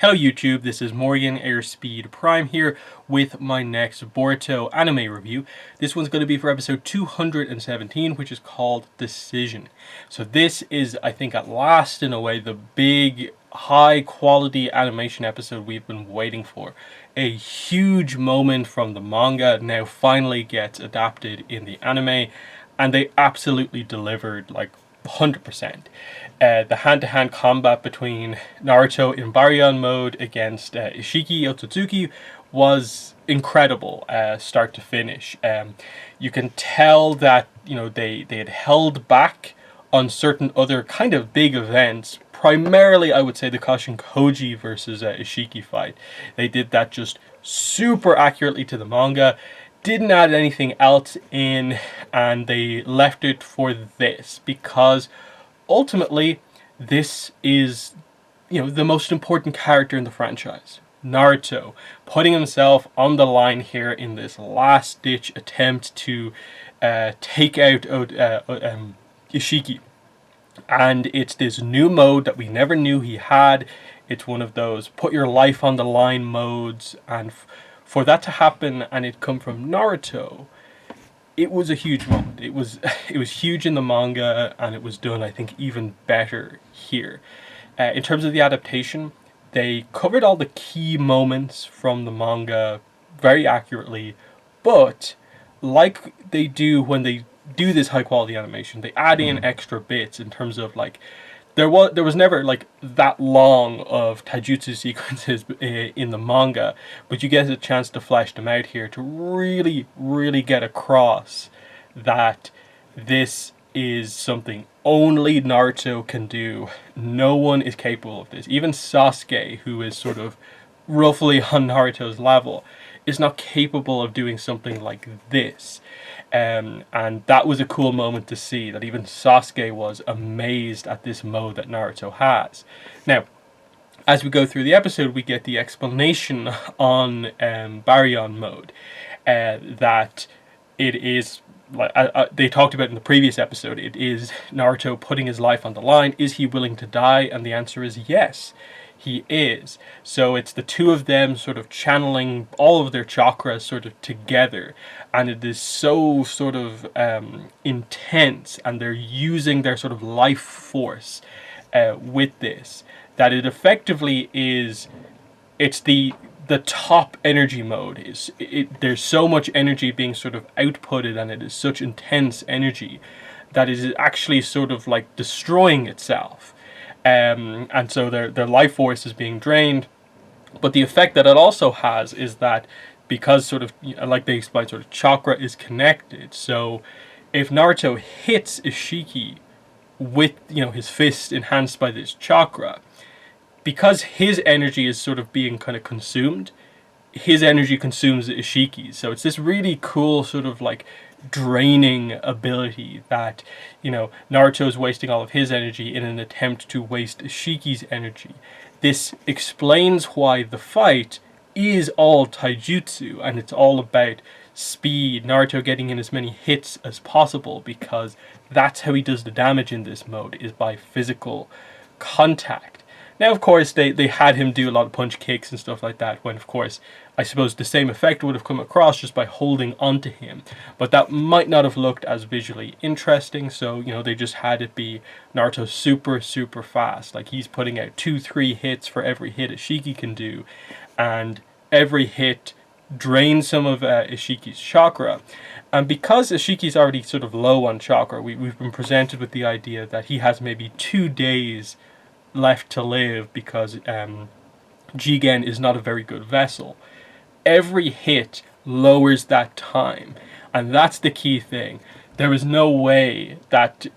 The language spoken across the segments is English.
Hello YouTube, this is Morgan Airspeed Prime here with my next Boruto anime review. This one's going to be for episode 217, which is called Decision. So this is, I think at last in a way, the big high quality animation episode we've been waiting for. A huge moment from the manga now finally gets adapted in the anime, and they absolutely delivered, like 100%. The hand-to-hand combat between Naruto in Baryon mode against Ishiki Otsutsuki was incredible, start to finish. You can tell that they had held back on certain other kind of big events. Primarily, I would say the Kashin Koji versus Ishiki fight. They did that just super accurately to the manga. Didn't add anything else in, and they left it for this because ultimately this is the most important character in the franchise. Naruto putting himself on the line here in this last ditch attempt to take out Ishiki, and it's this new mode that we never knew he had. It's one of those put your life on the line modes, and for that to happen and it come from Naruto, it was a huge moment. It was huge in the manga, and it was done, I think, even better here. In terms of the adaptation, they covered all the key moments from the manga very accurately, but like they do when they do this high quality animation, they add in extra bits in terms of like there was never like that long of taijutsu sequences in the manga, but you get a chance to flesh them out here to really get across that this is something only Naruto can do. No one is capable of this. Even Sasuke, who is sort of roughly on Naruto's level, is not capable of doing something like this. And that was a cool moment to see, that even Sasuke was amazed at this mode that Naruto has. Now, as we go through the episode, we get the explanation on Baryon mode, that it is, like they talked about in the previous episode, it is Naruto putting his life on the line. Is he willing to die? And the answer is yes, he is. So it's the two of them sort of channeling all of their chakras sort of together, and it is so sort of intense, and they're using their sort of life force with this, that it effectively is, it's the top energy mode. There's so much energy being sort of outputted, and it is such intense energy that it is actually sort of like destroying itself. And so their life force is being drained. But the effect that it also has is that, because sort of, like they explained, sort of chakra is connected. So if Naruto hits Ishiki with his fist enhanced by this chakra, because his energy is sort of being kind of consumed, his energy consumes Ishiki's. So it's this really cool sort of like draining ability that Naruto is wasting all of his energy in an attempt to waste Ishiki's energy. This explains why the fight is all taijutsu, and it's all about speed, Naruto getting in as many hits as possible, because that's how he does the damage in this mode, is by physical contact. Now, of course, they had him do a lot of punch kicks and stuff like that, when, of course, I suppose the same effect would have come across just by holding onto him. But that might not have looked as visually interesting, so, they just had it be Naruto super fast. Like, he's putting out 2-3 hits for every hit Ishiki can do, and every hit drains some of Ishiki's chakra. And because Ishiki's already sort of low on chakra, we've been presented with the idea that he has maybe 2 days left to live, because Jigen is not a very good vessel. Every hit lowers that time, and that's the key thing. There is no way that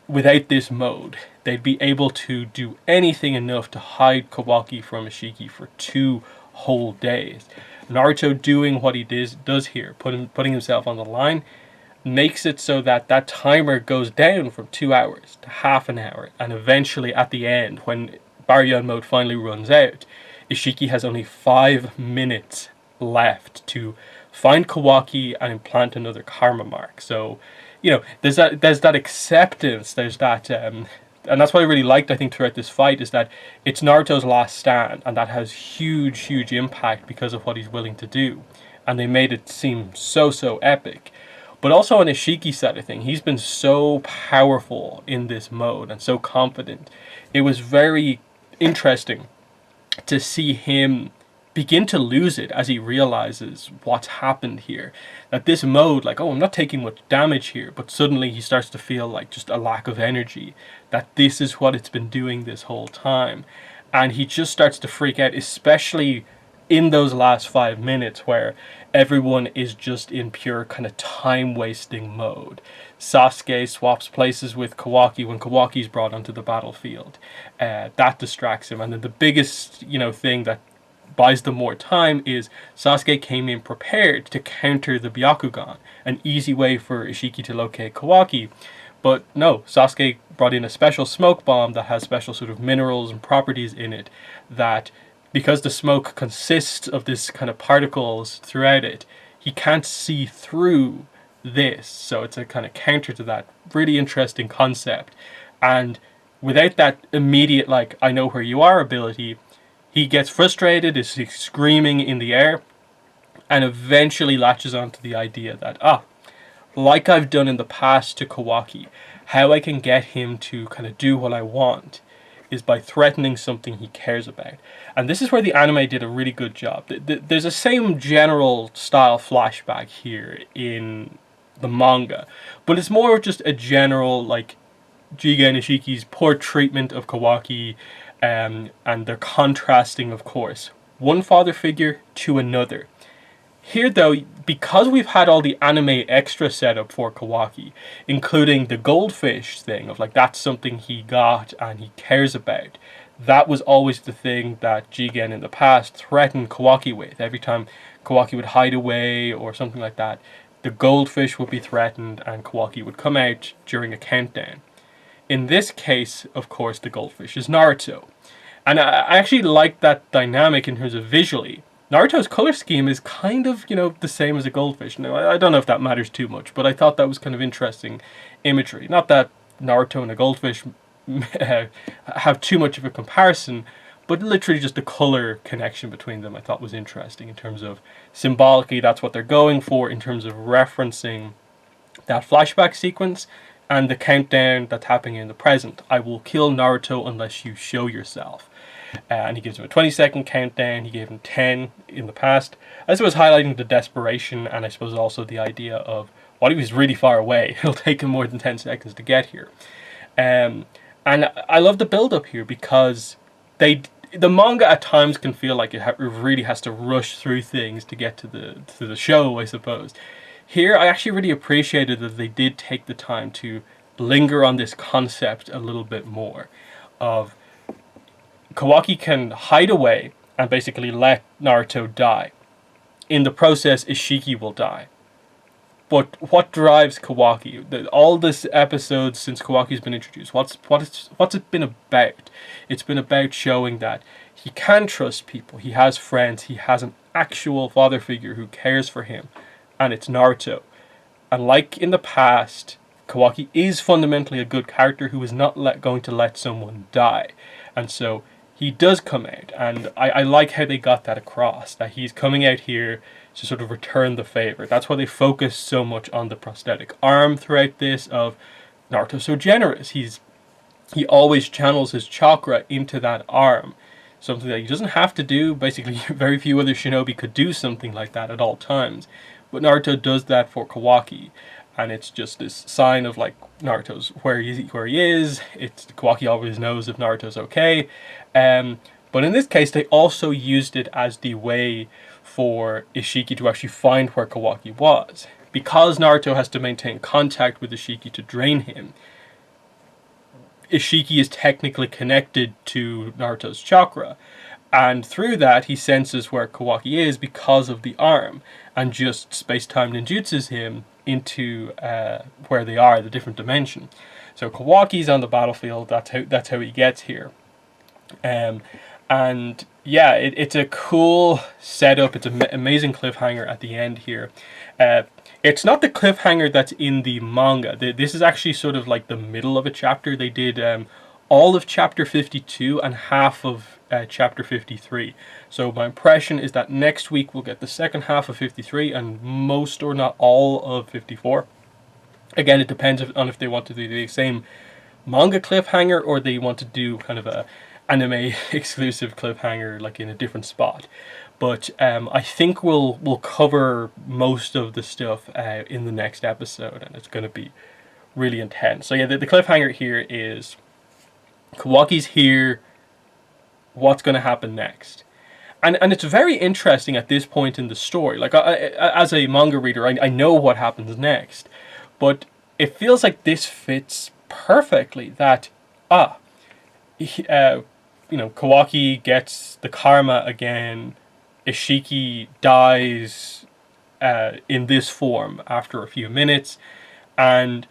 without this mode they'd be able to do anything enough to hide Kawaki from Ishiki for 2 whole days. Naruto doing what he does here, putting himself on the line, makes it so that that timer goes down from 2 hours to half an hour, and eventually at the end, when Baryon mode finally runs out, Ishiki has only 5 minutes left to find Kawaki and implant another karma mark. So there's that acceptance, there's that and that's what I really liked, I think, throughout this fight, is that it's Naruto's last stand, and that has huge impact because of what he's willing to do. And they made it seem so epic. But also on Ishiki's side of thing, he's been so powerful in this mode and so confident. It was very interesting to see him begin to lose it as he realizes what's happened here. That this mode, like, oh, I'm not taking much damage here, but suddenly he starts to feel like just a lack of energy. That this is what it's been doing this whole time. And he just starts to freak out, especially in those last 5 minutes where everyone is just in pure kind of time wasting mode. Sasuke swaps places with Kawaki when Kawaki's brought onto the battlefield. That distracts him. And then the biggest, thing that buys them more time is Sasuke came in prepared to counter the Byakugan, an easy way for Ishiki to locate Kawaki. But no, Sasuke brought in a special smoke bomb that has special sort of minerals and properties in it that, because the smoke consists of this kind of particles throughout it, he can't see through this. So it's a kind of counter to that. Really interesting concept. And without that immediate, like, I know where you are ability, he gets frustrated, is screaming in the air, and eventually latches onto the idea that, like I've done in the past to Kawaki, how I can get him to kind of do what I want is by threatening something he cares about. And this is where the anime did a really good job. There's a same general style flashback here in the manga, but it's more just a general, like, Jigen Ishiki's poor treatment of Kawaki, and their contrasting, of course, one father figure to another. Here, though, because we've had all the anime extra setup for Kawaki, including the goldfish thing of, like, that's something he got and he cares about. That was always the thing that Jigen in the past threatened Kawaki with. Every time Kawaki would hide away or something like that, the goldfish would be threatened and Kawaki would come out during a countdown. In this case, of course, the goldfish is Naruto. And I actually like that dynamic in terms of visually. Naruto's color scheme is kind of, the same as a goldfish. Now, I don't know if that matters too much, but I thought that was kind of interesting imagery. Not that Naruto and a goldfish have too much of a comparison, but literally just the color connection between them I thought was interesting in terms of symbolically that's what they're going for in terms of referencing that flashback sequence and the countdown that's happening in the present. I will kill Naruto unless you show yourself. And he gives him a 20-second countdown. He gave him 10 in the past. I suppose highlighting the desperation, and I suppose also the idea of what, he was really far away. It'll take him more than 10 seconds to get here. And I love the build-up here because the manga at times can feel like it really has to rush through things to get to the show, I suppose. Here, I actually really appreciated that they did take the time to linger on this concept a little bit more of Kawaki can hide away and basically let Naruto die. In the process, Ishiki will die. But what drives Kawaki? All this episodes since Kawaki's been introduced, what's it been about? It's been about showing that he can trust people, he has friends, he has an actual father figure who cares for him, and it's Naruto. And like in the past, Kawaki is fundamentally a good character who is not going to let someone die. And so he does come out, and I like how they got that across, that he's coming out here to sort of return the favor. That's why they focus so much on the prosthetic arm throughout this, of Naruto's so generous. He always channels his chakra into that arm, something that he doesn't have to do. Basically, very few other shinobi could do something like that at all times. But Naruto does that for Kawaki, and it's just this sign of, like, Naruto's where he is. It's Kawaki always knows if Naruto's okay. But in this case, they also used it as the way for Ishiki to actually find where Kawaki was. Because Naruto has to maintain contact with Ishiki to drain him, Ishiki is technically connected to Naruto's chakra. And through that, he senses where Kawaki is because of the arm, and just space-time ninjutsus him into where they are, the different dimension. So Kawaki's on the battlefield. That's how he gets here. And yeah, it's a cool setup. It's an amazing cliffhanger at the end here. It's not the cliffhanger that's in the manga. This is actually sort of like the middle of a chapter. They did all of chapter 52 and half of chapter 53. So my impression is that next week we'll get the second half of 53 and most or not all of 54. Again, it depends on if they want to do the same manga cliffhanger or they want to do kind of a anime exclusive cliffhanger like in a different spot. But I think we'll cover most of the stuff in the next episode, and it's going to be really intense. So yeah, the cliffhanger here is Kawaki's here. What's going to happen next? And it's very interesting at this point in the story. Like as a manga reader, I know what happens next, but it feels like this fits perfectly. That Kawaki gets the karma again. Ishiki dies in this form after a few minutes, and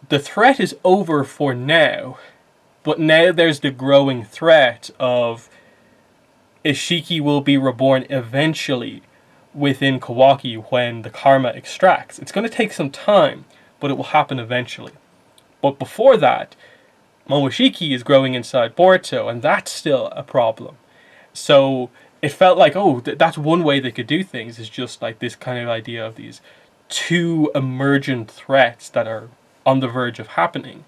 the threat is over for now. But now there's the growing threat of Ishiki will be reborn eventually within Kawaki when the karma extracts. It's going to take some time, but it will happen eventually. But before that, Momoshiki is growing inside Boruto, and that's still a problem. So it felt like, that's one way they could do things, is just like this kind of idea of these two emergent threats that are on the verge of happening.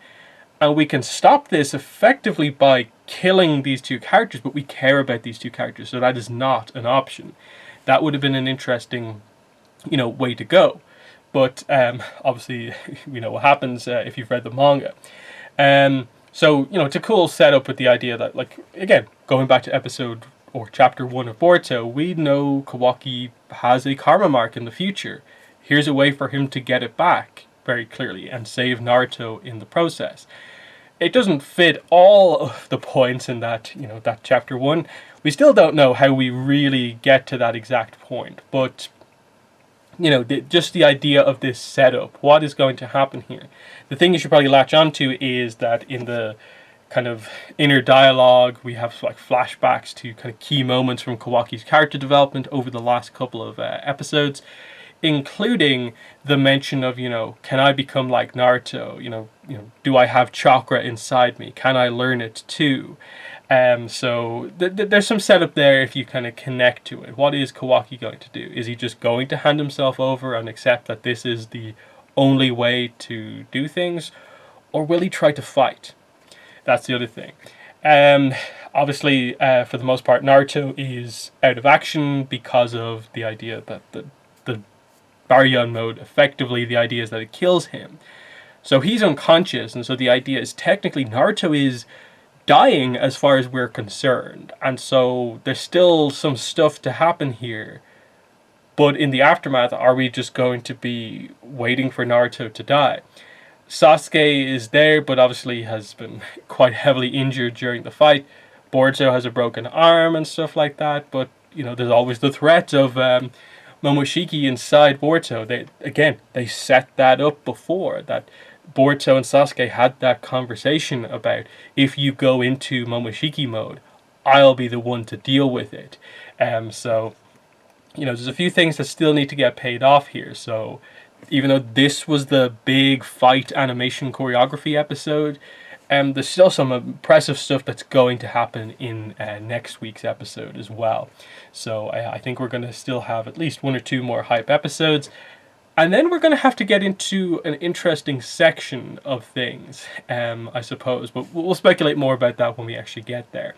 And we can stop this effectively by killing these two characters, but we care about these two characters, so that is not an option. That would have been an interesting, way to go. But obviously, we know what happens if you've read the manga. So, it's a cool setup with the idea that, like, again, going back to episode or chapter 1 of Boruto, we know Kawaki has a karma mark in the future. Here's a way for him to get it back very clearly and save Naruto in the process. It doesn't fit all of the points in that, that chapter 1. We still don't know how we really get to that exact point, but just the idea of this setup, what is going to happen here. The thing you should probably latch onto is that in the kind of inner dialogue, we have like flashbacks to kind of key moments from Kawaki's character development over the last couple of episodes, including the mention of, can I become like Naruto? Do I have chakra inside me? Can I learn it too? So there's some setup there if you kind of connect to it. What is Kawaki going to do? Is he just going to hand himself over and accept that this is the only way to do things? Or will he try to fight? That's the other thing. Obviously, for the most part, Naruto is out of action because of the idea that the Baryon mode, effectively the idea is that it kills him. So he's unconscious, and so the idea is technically Naruto is dying as far as we're concerned. And so there's still some stuff to happen here. But in the aftermath, are we just going to be waiting for Naruto to die? Sasuke is there, but obviously has been quite heavily injured during the fight. Boruto has a broken arm and stuff like that, but there's always the threat of Momoshiki inside Boruto. They set that up before, that Boruto and Sasuke had that conversation about, if you go into Momoshiki mode, I'll be the one to deal with it. So there's a few things that still need to get paid off here. So even though this was the big fight animation choreography episode, there's still some impressive stuff that's going to happen in next week's episode as well. So I think we're going to still have at least one or two more hype episodes. And then we're going to have to get into an interesting section of things, I suppose. But we'll speculate more about that when we actually get there.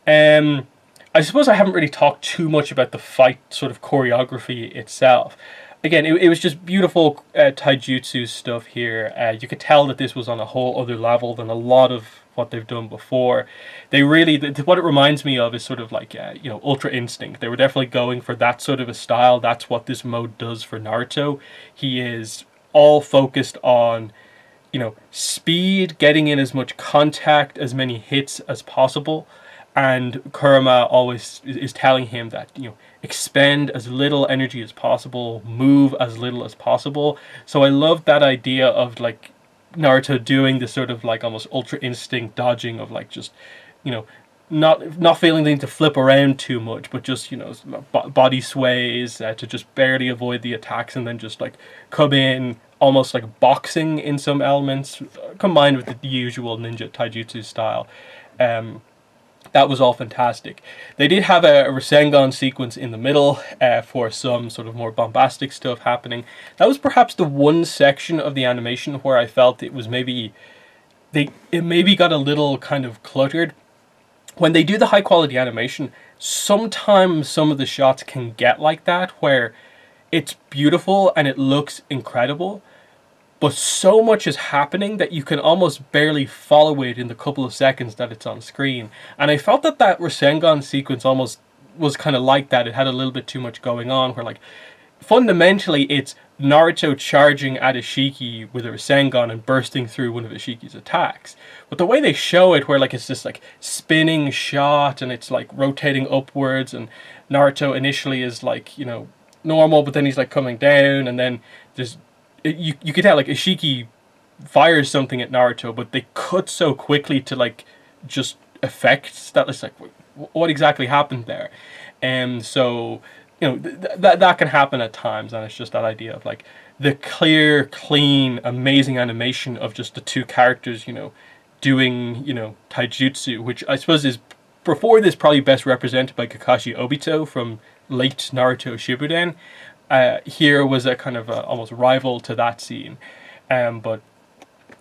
I suppose I haven't really talked too much about the fight sort of choreography itself. Again, it was just beautiful taijutsu stuff here. You could tell that this was on a whole other level than a lot of what they've done before. They really, what it reminds me of is sort of like, Ultra Instinct. They were definitely going for that sort of a style. That's what this mode does for Naruto. He is all focused on, speed, getting in as much contact, as many hits as possible. And Kurama always is telling him that, expend as little energy as possible, move as little as possible. So I love that idea of like Naruto doing this sort of like almost Ultra Instinct dodging of like just, not feeling the need to flip around too much, but just body sways to just barely avoid the attacks, and then just like come in almost like boxing in some elements, combined with the usual ninja taijutsu style. That was all fantastic. They did have a Rasengan sequence in the middle for some sort of more bombastic stuff happening. That was perhaps the one section of the animation where I felt it was maybe it maybe got a little kind of cluttered. When they do the high quality animation, sometimes some of the shots can get like that, where it's beautiful and it looks incredible, but so much is happening that you can almost barely follow it in the couple of seconds that it's on screen. And I felt that Rasengan sequence almost was kind of like that. It had a little bit too much going on, where like fundamentally it's Naruto charging at Ishiki with a Rasengan and bursting through one of Ishiki's attacks. But the way they show it, where like it's this like spinning shot and it's like rotating upwards, and Naruto initially is like, normal, but then he's like coming down, and then there's you could tell like Ishiki fires something at Naruto, but they cut so quickly to like just effects that it's like, what exactly happened there? And so that can happen at times, and it's just that idea of like the clear, clean, amazing animation of just the two characters, doing taijutsu, which I suppose is before this probably best represented by Kakashi Obito from late Naruto Shippuden. Here was a kind of almost rival to that scene, but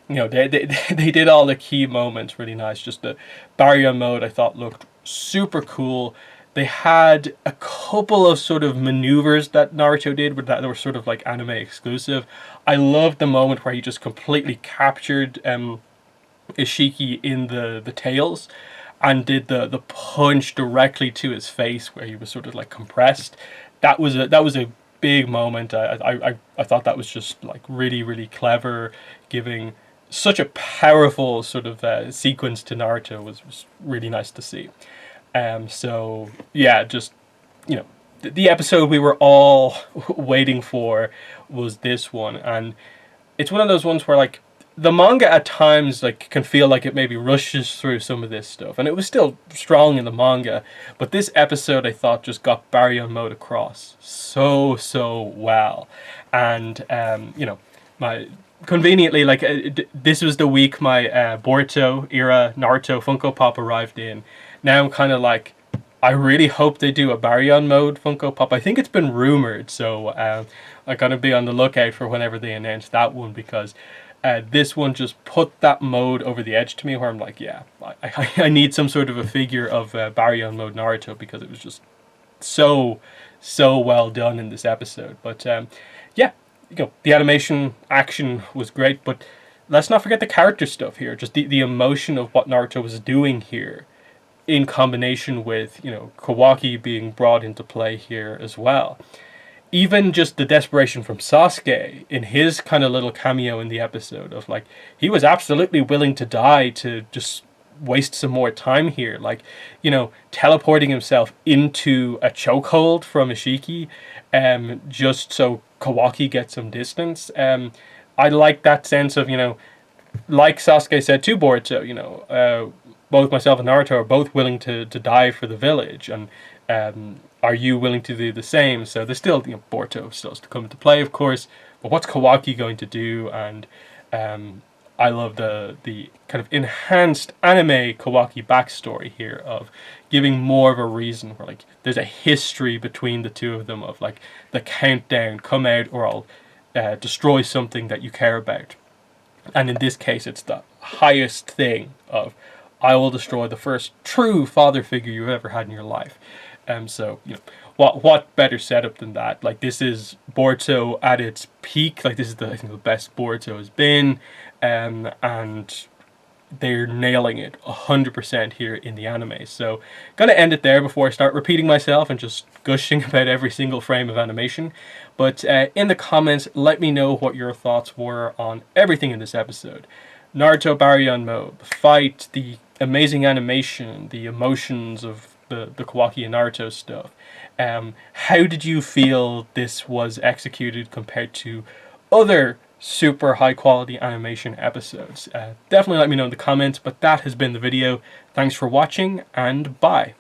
they did all the key moments really nice. Just the Baryon mode I thought looked super cool. They had a couple of sort of maneuvers that Naruto did, but that were sort of like anime exclusive. I loved the moment where he just completely captured Ishiki in the tails and did the punch directly to his face, where he was sort of like compressed. That was a big moment. I thought that was just like really, really clever, giving such a powerful sort of sequence to Naruto was really nice to see. So yeah, just the episode we were all waiting for was this one, and it's one of those ones where like the manga at times like can feel like it maybe rushes through some of this stuff, and it was still strong in the manga, but this episode I thought just got Baryon mode across so well. And my conveniently, like this was the week my Boruto era Naruto Funko Pop arrived in. Now I'm kind of like, I really hope they do a Baryon mode Funko Pop. I think it's been rumored, so I'm gonna be on the lookout for whenever they announce that one, because this one just put that mode over the edge to me, where I'm like, yeah, I need some sort of a figure of Baryon mode Naruto, because it was just so well done in this episode. But yeah, the animation action was great, but let's not forget the character stuff here. Just the emotion of what Naruto was doing here, in combination with Kawaki being brought into play here as well. Even just the desperation from Sasuke in his kind of little cameo in the episode of like, he was absolutely willing to die to just waste some more time here, like teleporting himself into a chokehold from Ishiki, just so Kawaki gets some distance. I like that sense of like Sasuke said to Boruto, both myself and Naruto are both willing to die for the village, and are you willing to do the same? So there's still, Boruto still has to come into play, of course, but what's Kawaki going to do? And I love the kind of enhanced anime Kawaki backstory here, of giving more of a reason, where like there's a history between the two of them, of like the countdown, come out or I'll destroy something that you care about. And in this case, it's the highest thing of, I will destroy the first true father figure you've ever had in your life. So what better setup than that? Like, this is Boruto at its peak. Like, this is I think the best Boruto has been, and they're nailing it 100% here in the anime. So gonna end it there before I start repeating myself and just gushing about every single frame of animation. But in the comments, let me know what your thoughts were on everything in this episode. Naruto Baryon mode, the fight, the amazing animation, the emotions of the Kawaki and Naruto stuff. How did you feel this was executed compared to other super high quality animation episodes. Definitely let me know in the comments, but that has been the video. Thanks for watching, and bye.